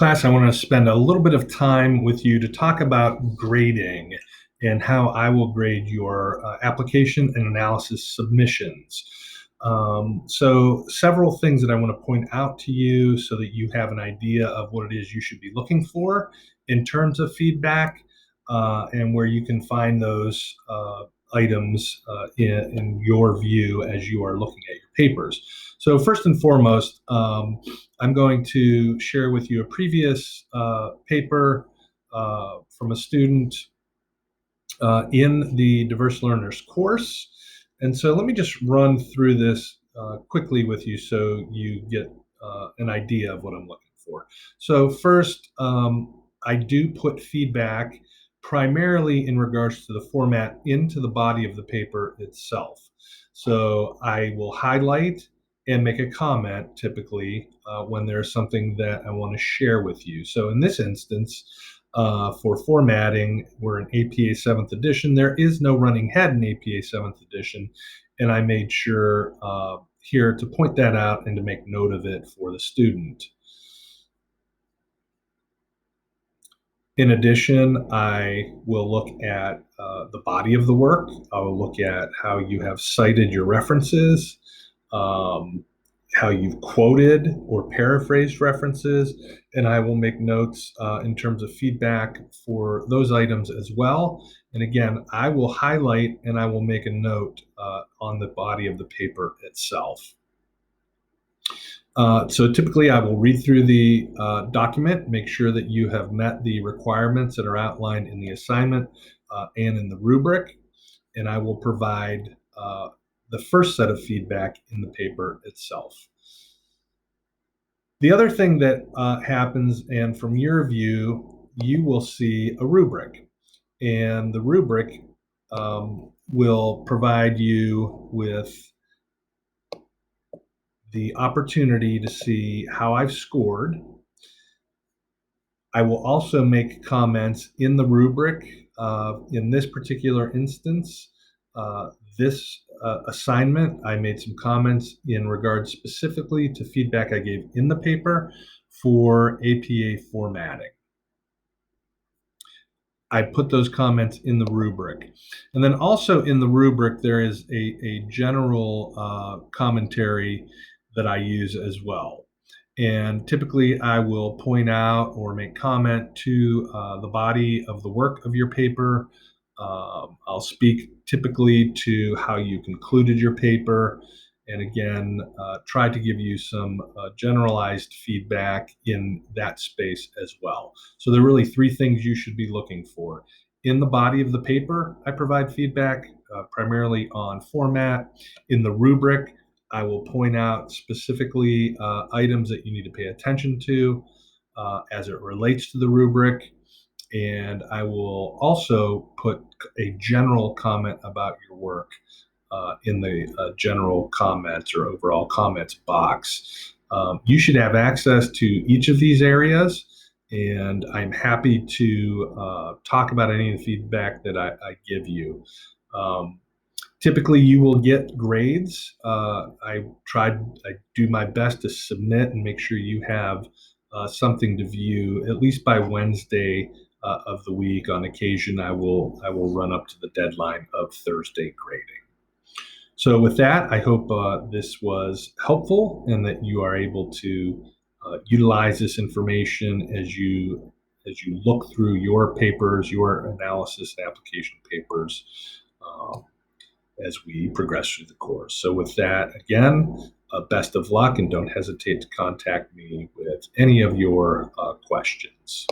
Class, I want to spend a little bit of time with you to talk about grading and how I will grade your application and analysis submissions. So several things that I want to point out to you so that you have an idea of what it is you should be looking for in terms of feedback, and where you can find those items in your view as you are looking at your papers. So first and foremost, I'm going to share with you a previous paper from a student in the Diverse Learners course. And so let me just run through this quickly with you so you get an idea of what I'm looking for. So first, I do put feedback primarily in regards to the format into the body of the paper itself. So I will highlight and make a comment typically when there's something that I want to share with you. So in this instance, for formatting, we're in APA 7th edition. There is no running head in APA 7th edition, and I made sure here to point that out and to make note of it for the student. In addition, I will look at the body of the work. I will look at how you have cited your references, how you've quoted or paraphrased references, and I will make notes in terms of feedback for those items as well. And again, I will highlight and I will make a note on the body of the paper itself. So typically I will read through the document, make sure that you have met the requirements that are outlined in the assignment and in the rubric, and I will provide the first set of feedback in the paper itself. The other thing that happens, and from your view, you will see a rubric, and the rubric will provide you with the opportunity to see how I've scored. I will also make comments in the rubric. In this particular instance, this assignment, I made some comments in regards specifically to feedback I gave in the paper for APA formatting. I put those comments in the rubric. And then also in the rubric, there is a general commentary that I use as well. And typically I will point out or make comment to the body of the work of your paper. I'll speak typically to how you concluded your paper. And again, try to give you some generalized feedback in that space as well. So there are really three things you should be looking for. In the body of the paper, I provide feedback primarily on format. In the rubric, I will point out specifically items that you need to pay attention to as it relates to the rubric. And I will also put a general comment about your work in the general comments or overall comments box. You should have access to each of these areas, and I'm happy to talk about any of the feedback that I give you. Typically, you will get grades. I do my best to submit and make sure you have something to view at least by Wednesday of the week. On occasion, I will run up to the deadline of Thursday grading. So with that, I hope this was helpful and that you are able to utilize this information as you look through your papers, your analysis and application papers as we progress through the course. So with that, again, best of luck, and don't hesitate to contact me with any of your questions.